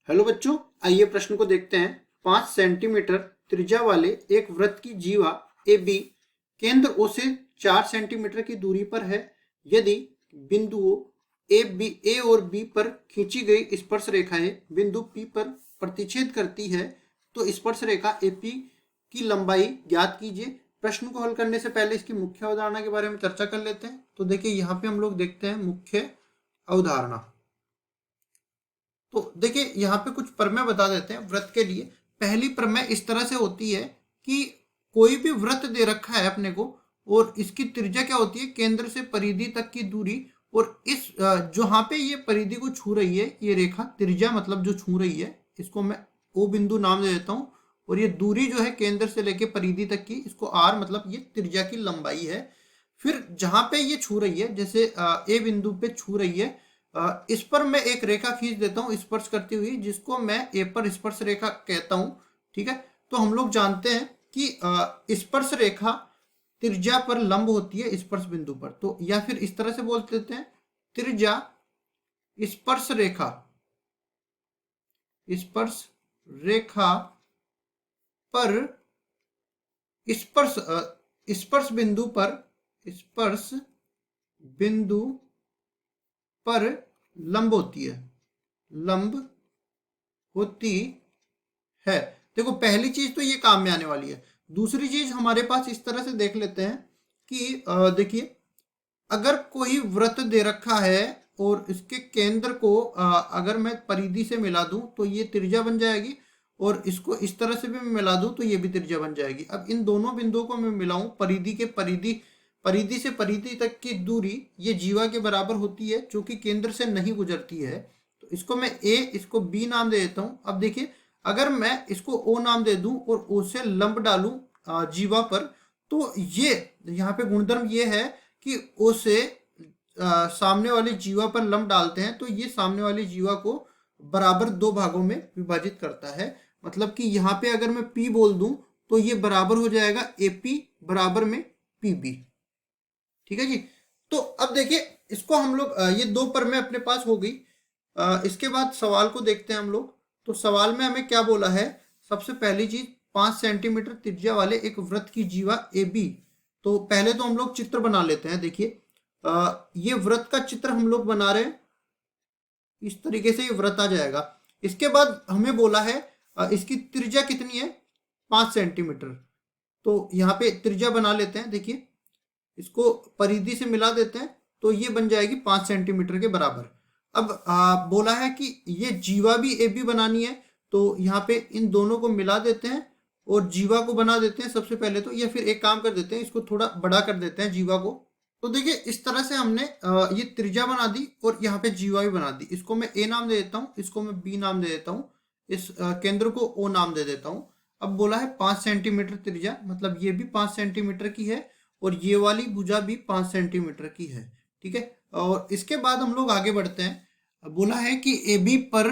Hello बच्चों, आइए प्रश्न को देखते हैं। 5 सेंटीमीटर त्रिज्या वाले एक वृत्त की जीवा ए बी केंद्र ओ से 4 सेंटीमीटर की दूरी पर है। यदि बिंदुओं ए और बी पर खींची गई स्पर्श रेखाएं बिंदु पी पर प्रतिच्छेद करती है तो स्पर्श रेखा एपी की लंबाई ज्ञात कीजिए। प्रश्न को हल करने से पहले इसकी मुख्य अवधारणा के बारे में चर्चा कर लेते हैं। तो देखिए, यहाँ पे हम लोग देखते हैं मुख्य अवधारणा। तो देखिए, यहाँ पे कुछ प्रमेय बता देते हैं वृत्त के लिए। पहली प्रमेय इस तरह से होती है कि कोई भी वृत्त दे रखा है अपने को और इसकी त्रिज्या क्या होती है, केंद्र से परिधि तक की दूरी। और इस जहाँ पे ये परिधि को छू रही है ये रेखा, त्रिज्या मतलब जो छू रही है, इसको मैं ओ बिंदु नाम दे देता हूँ। और ये दूरी जो है केंद्र से लेके परिधि तक की, इसको आर मतलब ये त्रिज्या की लंबाई है। फिर जहाँ पे ये छू रही है, जैसे ए बिंदु पे छू रही है, इस पर मैं एक रेखा खींच देता हूँ स्पर्श करती हुई, जिसको मैं ए पर स्पर्श रेखा कहता हूँ। ठीक है, तो हम लोग जानते हैं कि स्पर्श रेखा त्रिज्या पर लंब होती है स्पर्श बिंदु पर। तो या फिर इस तरह से बोल देते हैं, त्रिज्या स्पर्श रेखा स्पर्श रेखा पर स्पर्श स्पर्श बिंदु पर स्पर्श बिंदु पर लंब होती है, लंब होती है। देखो, पहली चीज तो ये काम में आने वाली है। दूसरी चीज हमारे पास इस तरह से देख लेते हैं कि देखिए, अगर कोई वृत्त दे रखा है और इसके केंद्र को अगर मैं परिधि से मिला दूं तो ये त्रिज्या बन जाएगी, और इसको इस तरह से भी मैं मिला दूं तो ये भी त्रिज्या बन जाएगी। अब इन दोनों बिंदुओं को मैं मिलाऊं, परिधि से परिधि तक की दूरी ये जीवा के बराबर होती है, जो कि केंद्र से नहीं गुजरती है। तो इसको मैं ए, इसको बी नाम दे देता हूं। अब देखिए, अगर मैं इसको ओ नाम दे दूं और ओ से लंब डालूं जीवा पर, तो ये यहाँ पे गुणधर्म ये है कि ओ से सामने वाली जीवा पर लंब डालते हैं तो ये सामने वाली जीवा को बराबर दो भागों में विभाजित करता है। मतलब कि यहाँ पे अगर मैं P बोल दूं तो ये बराबर हो जाएगा AP बराबर में PB। ठीक है जी। तो अब देखिए, इसको हम लोग ये दो प्रमेय अपने पास हो गई। इसके बाद सवाल को देखते हैं हम लोग। तो सवाल में हमें क्या बोला है? सबसे पहली चीज, 5 सेंटीमीटर त्रिज्या वाले एक वृत्त की जीवा AB। तो पहले तो हम लोग चित्र बना लेते हैं। देखिए, ये वृत्त का चित्र हम लोग बना रहे हैं। इस तरीके से ये वृत्त आ जाएगा। इसके बाद हमें बोला है इसकी त्रिज्या कितनी है, 5 सेंटीमीटर। तो यहाँ पे त्रिज्या बना लेते हैं। देखिए, इसको परिधि से मिला देते हैं तो ये बन जाएगी 5 सेंटीमीटर के बराबर। अब बोला है कि ये जीवा भी ए बी बनानी है, तो यहाँ पे इन दोनों को मिला देते हैं और जीवा को बना देते हैं सबसे पहले तो, या फिर एक काम कर देते हैं, इसको थोड़ा बड़ा कर देते हैं जीवा को। तो देखिए, इस तरह से हमने ये त्रिज्या बना दी और यहाँ पे जीवा भी बना दी। इसको मैं ए नाम दे देता हूँ, इसको मैं बी नाम दे देता हूँ, इस केंद्र को ओ नाम दे देता हूँ। अब बोला है 5 सेंटीमीटर त्रिज्या, मतलब ये भी 5 सेंटीमीटर की है और ये वाली भुजा भी 5 सेंटीमीटर की है। ठीक है, और इसके बाद हम लोग आगे बढ़ते हैं। बोला है कि ए बी पर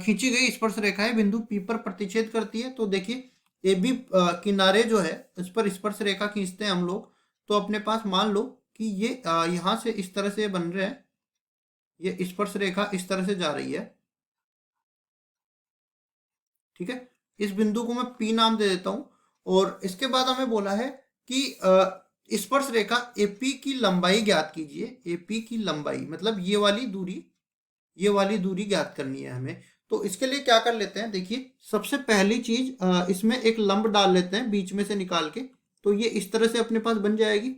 खींची गई स्पर्श रेखाएं बिंदु पी पर प्रतिच्छेद करती है। तो देखिए, ए बी किनारे जो है इस पर स्पर्श रेखा खींचते हैं हम लोग, तो अपने पास मान लो कि ये यहाँ से इस तरह से बन रहे हैं, ये स्पर्श रेखा इस तरह से जा रही है। ठीक है, इस बिंदु को मैं पी नाम दे देता हूं। और इसके बाद हमें बोला है कि स्पर्श रेखा एपी की लंबाई ज्ञात कीजिए। एपी की लंबाई मतलब ये वाली दूरी ज्ञात करनी है हमें। तो इसके लिए क्या कर लेते हैं, देखिए, सबसे पहली चीज इसमें एक लंब डाल लेते हैं बीच में से निकाल के, तो ये इस तरह से अपने पास बन जाएगी।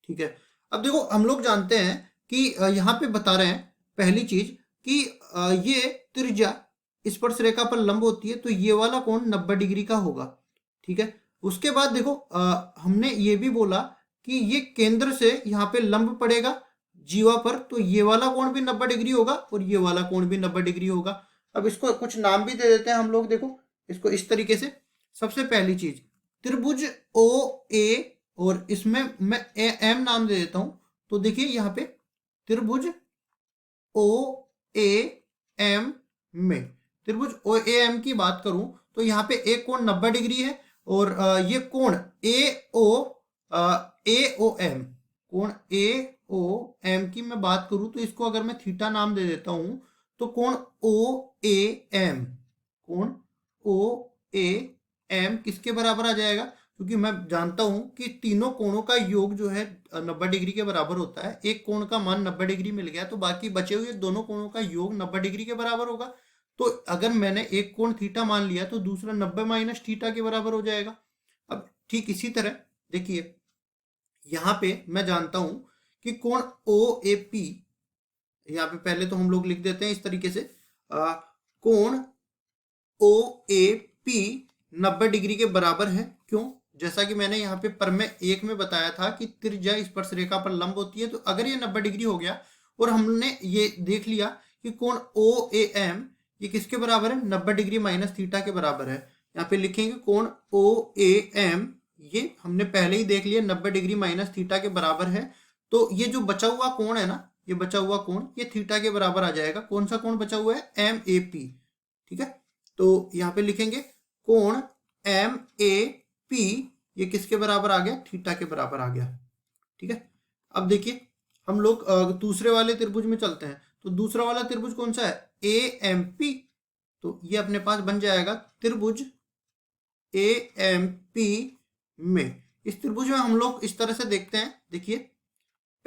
ठीक है, अब देखो, हम लोग जानते हैं कि यहाँ पे बता रहे हैं पहली चीज कि ये त्रिज्या स्पर्श रेखा पर लंब होती है, तो ये वाला कोण 90 डिग्री का होगा। ठीक है, उसके बाद देखो, हमने ये भी बोला कि ये केंद्र से यहाँ पे लंब पड़ेगा जीवा पर, तो ये वाला कोण भी 90 डिग्री होगा और ये वाला कोण भी 90 डिग्री होगा। अब इसको कुछ नाम भी दे देते हैं हम लोग। देखो, इसको इस तरीके से, सबसे पहली चीज, त्रिभुज ओ ए, और इसमें मैं एम नाम दे देता हूं। तो देखिए, यहाँ पे त्रिभुज ओ ए एम में, त्रिभुज ओ ए एम की बात करूं तो यहाँ पे एक कोण 90 डिग्री है, और ये कोण ए ओ एम, कोण ए ओ एम की मैं बात करूं तो इसको अगर मैं थीटा नाम दे देता हूं तो कोण ओ ए एम, कोण ओ ए एम किसके बराबर आ जाएगा? क्योंकि मैं जानता हूं कि तीनों कोणों का योग जो है 90 डिग्री के बराबर होता है। एक कोण का मान 90 डिग्री मिल गया तो बाकी बचे हुए दोनों कोणों का योग 90 डिग्री के बराबर होगा। तो अगर मैंने एक कोण थीटा मान लिया तो दूसरा 90 माइनस थीटा के बराबर हो जाएगा। अब ठीक इसी तरह देखिए, यहां पे मैं जानता हूं कि कोण ओ ए पी, यहाँ पे पहले तो हम लोग लिख देते हैं इस तरीके से, कोण ओ ए पी 90 डिग्री के बराबर है। क्यों? जैसा कि मैंने यहाँ पे प्रमेय 1 में बताया था कि त्रिज्या स्पर्श रेखा पर लंब होती है। तो अगर ये 90 डिग्री हो गया और हमने ये देख लिया कि कोण ओ ए एम ये किसके बराबर है? 90 डिग्री माइनस थीटा के बराबर है। यहाँ पे लिखेंगे कोण ओ ए एम, ये हमने पहले ही देख लिया 90 डिग्री माइनस थीटा के बराबर है। तो ये जो बचा हुआ कोण है ना, ये बचा हुआ कोण ये थीटा के बराबर आ जाएगा। कौन सा कोण बचा हुआ है? M A P. ठीक है, तो यहाँ पे लिखेंगे कोण एम ए पी ये किसके बराबर आ गया? थीटा के बराबर आ गया। ठीक है, अब देखिए हम लोग दूसरे वाले त्रिभुज में चलते हैं। तो दूसरा वाला त्रिभुज कौन सा है? A M P. तो ये अपने पास बन जाएगा त्रिभुज ए एम पी में। इस त्रिभुज में हम लोग इस तरह से देखते हैं। देखिए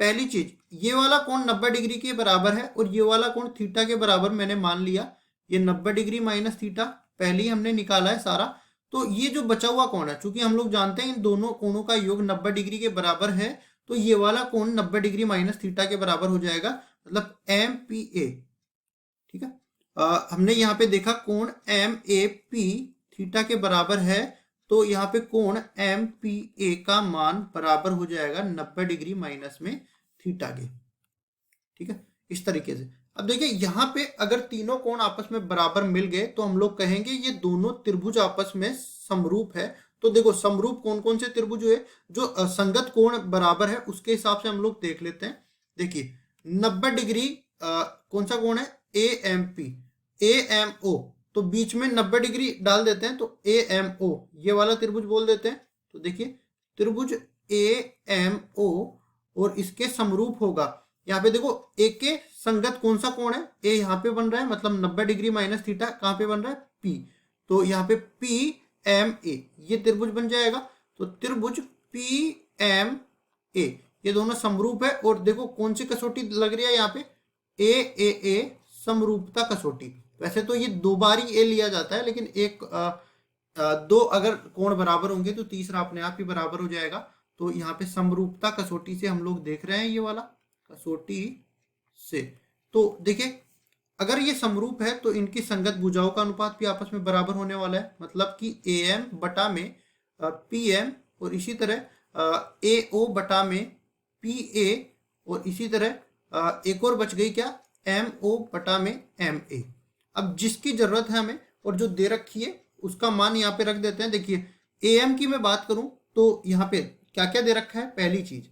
पहली चीज, ये वाला कोण 90 डिग्री के बराबर है और ये वाला कोण थीटा के बराबर मैंने मान लिया। ये 90 डिग्री माइनस थीटा पहले ही हमने निकाला है सारा। तो ये जो बचा हुआ कोण है, चूंकि हम लोग जानते हैं इन दोनों कोणों का योग 90 डिग्री के बराबर है, तो ये वाला कोण 90 डिग्री माइनस थीटा के बराबर हो जाएगा, मतलब एम पी ए। ठीक है, हमने यहाँ पे देखा कोण एम ए पी थीटा के बराबर है, तो यहाँ पे कोण एम पी ए का मान बराबर हो जाएगा 90 डिग्री माइनस में थीटा के। ठीक है, इस तरीके से। अब देखिए यहाँ पे अगर तीनों कोण आपस में बराबर मिल गए तो हम लोग कहेंगे ये दोनों त्रिभुज आपस में समरूप है। तो देखो समरूप कौन कौन से त्रिभुज हुए? जो संगत कोण बराबर है उसके हिसाब से हम लोग देख लेते हैं। देखिए 90 डिग्री कौन सा कोण है? A M P, A M O. तो बीच में 90 डिग्री डाल देते हैं तो ए एम ओ ये वाला त्रिभुज बोल देते हैं। तो देखिए त्रिभुज ए एम ओ और इसके समरूप होगा, यहाँ पे देखो ए के संगत कौन सा कोण है? ए यहाँ पे बन रहा है, मतलब 90 डिग्री माइनस थीटा कहाँ पे बन रहा है? पी। तो यहाँ पे पी एम ए ये त्रिभुज बन जाएगा। तो त्रिभुज पी एम ए ये दोनों समरूप है। और देखो कौन सी कसौटी लग रही है यहाँ पे? ए समरूपता कसौटी। वैसे तो ये 2 बार ही ए लिया जाता है, लेकिन दो अगर कोण बराबर होंगे तो तीसरा अपने आप ही बराबर हो जाएगा। तो यहाँ पे समरूपता कसौटी से हम लोग देख रहे हैं, ये वाला कसौटी से। तो देखिए अगर ये समरूप है तो इनकी संगत भुजाओं का अनुपात भी आपस में बराबर होने वाला है, मतलब कि ए एम बटा में पी एम और इसी तरह ए ओ बटा में पी ए और इसी तरह एक और बच गई क्या? एम ओ बटा में एम ए। अब जिसकी जरूरत है हमें और जो दे रखी है उसका मान यहाँ पे रख देते हैं। देखिए ए एम की मैं बात करूं तो यहाँ पे क्या क्या दे रखा है? पहली चीज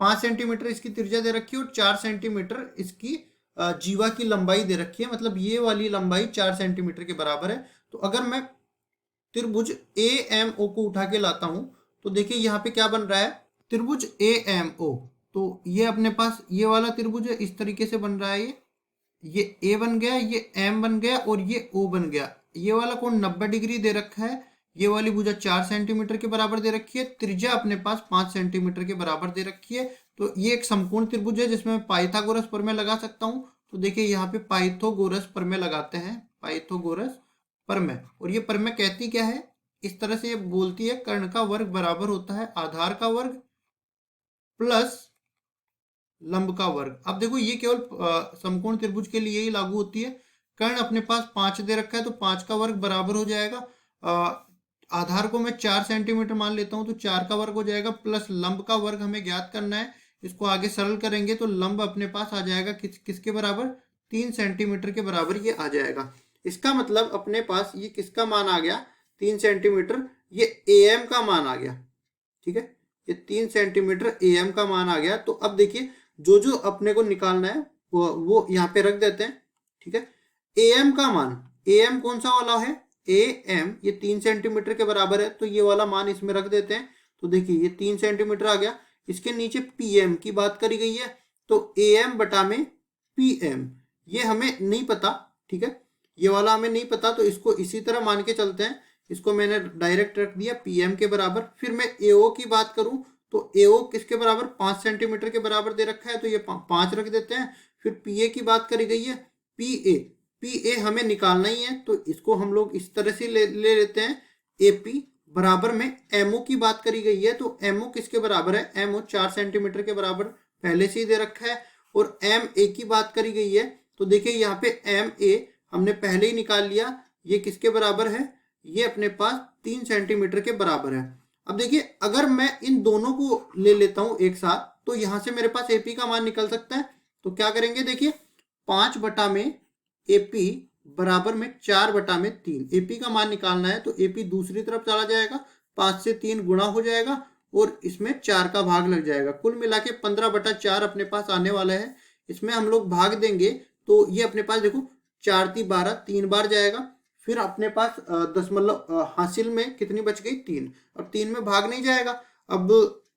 5 सेंटीमीटर इसकी त्रिज्या दे रखी है और 4 सेंटीमीटर इसकी जीवा की लंबाई दे रखी है, मतलब ये वाली लंबाई 4 सेंटीमीटर के बराबर है। तो अगर मैं त्रिभुज ए एम ओ को उठा के लाता हूं तो देखिए यहाँ पे क्या बन रहा है? त्रिभुज ए एम ओ। तो ये अपने पास ये वाला त्रिभुज है, इस तरीके से बन रहा है। ये ए बन गया, ये एम बन गया और ये ओ बन गया। ये वाला कोण 90 डिग्री दे रखा है, ये वाली भुजा 4 सेंटीमीटर के बराबर दे रखी है, त्रिज्या अपने पास 5 सेंटीमीटर के बराबर दे रखी है। तो ये एक समकोण त्रिभुज है जिसमें मैं पाइथागोरस प्रमेय लगा सकता हूँ। तो देखिए यहाँ पे पाइथागोरस प्रमेय लगाते हैं, पाइथागोरस प्रमेय। और ये प्रमेय कहती क्या है? इस तरह से ये बोलती है कर्ण का वर्ग बराबर होता है आधार का वर्ग प्लस लंब का वर्ग। अब देखो ये केवल समकोण त्रिभुज के लिए ही लागू होती है। कर्ण अपने पास 5 दे रखा है तो 5 का वर्ग बराबर हो जाएगा, आधार को मैं 4 सेंटीमीटर मान लेता हूं तो 4 का वर्ग हो जाएगा, प्लस लंब का वर्ग हमें ज्ञात करना है। इसको आगे सरल करेंगे तो लंब अपने पास आ जाएगा किसके बराबर? 3 सेंटीमीटर के बराबर ये आ जाएगा। इसका मतलब अपने पास ये किसका मान आ गया? 3 सेंटीमीटर, ये ए एम का मान आ गया। ठीक है, ये 3 सेंटीमीटर ए एम का मान आ गया। तो अब देखिए जो जो अपने को निकालना है वो यहाँ पे रख देते हैं। ठीक है, ए एम का मान, ए एम कौन सा वाला है? ए एम ये 3 सेंटीमीटर के बराबर है, तो ये वाला मान इसमें रख देते हैं। तो देखिए ये 3 सेंटीमीटर आ गया। इसके नीचे पी एम की बात करी गई है, तो ए एम बटा में पी एम ये हमें नहीं पता, ठीक है, ये वाला हमें नहीं पता, तो इसको इसी तरह मान के चलते हैं। इसको मैंने डायरेक्ट रख दिया PM के बराबर। फिर मैं AO की बात करूं तो AO किसके बराबर, 5 सेंटीमीटर के बराबर दे रखा है, तो ये 5 रख देते हैं। फिर PA की बात करी गई है, PA हमें निकालना ही है, तो इसको हम लोग इस तरह से ले लेते हैं। AP बराबर में MO की बात करी गई है, तो MO किसके बराबर है, MO 4 सेंटीमीटर के बराबर पहले से ही दे रखा है। और MA की बात करी गई है, तो देखिए यहाँ पे MA हमने पहले ही निकाल लिया, ये किसके बराबर है, ये अपने पास 3 सेंटीमीटर के बराबर है। अब देखिए अगर मैं इन दोनों को ले लेता हूं एक साथ, तो यहां से मेरे पास AP का मान निकल सकता है। तो क्या करेंगे, देखिए 5 बटा में AP बराबर में 4 बटा में 3, AP का मान निकालना है, तो AP दूसरी तरफ चला जाएगा, 5 से 3 गुणा हो जाएगा और इसमें 4 का भाग लग जाएगा। कुल मिला के 15 बटा 4 अपने पास आने वाला है। इसमें हम लोग भाग देंगे तो ये अपने पास देखो 4 × 12, 3 बार जाएगा। फिर अपने पास दशमलव हासिल में कितनी बच गई, 3। अब 3 में भाग नहीं जाएगा, अब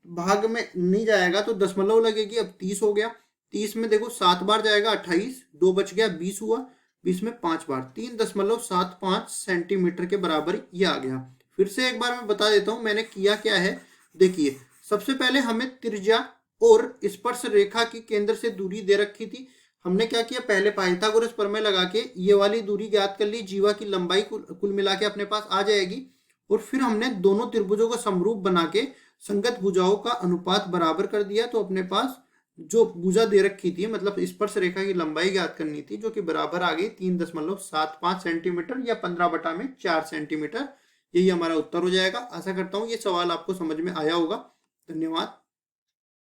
भाग में नहीं जाएगा तो दशमलव लगेगी, अब 30 हो गया। 30 में देखो 7 बार जाएगा, 28, 2 बच गया, 20 हुआ। 20 में 5 बार, 3.75 सेंटीमीटर के बराबर ये आ गया। फिर से एक बार मैं बता देता हूं मैंने किया क्या है। देखिए सबसे पहले हमें त्रिज्या और स्पर्श रेखा की केंद्र से दूरी दे रखी थी। हमने क्या किया, पहले पाइथागोरस प्रमेय लगा के ये वाली दूरी ज्ञात कर ली, जीवा की लंबाई कुल मिला के अपने पास आ जाएगी। और फिर हमने दोनों त्रिभुजों को समरूप बना के संगत भुजाओं का अनुपात बराबर कर दिया, तो अपने पास जो भुजा दे रखी थी, मतलब स्पर्श रेखा की लंबाई ज्ञात करनी थी, जो कि बराबर आ गई 3.75 सेंटीमीटर या 15 बटा में 4 सेंटीमीटर। यही हमारा उत्तर हो जाएगा। आशा करता हूँ ये सवाल आपको समझ में आया होगा। धन्यवाद।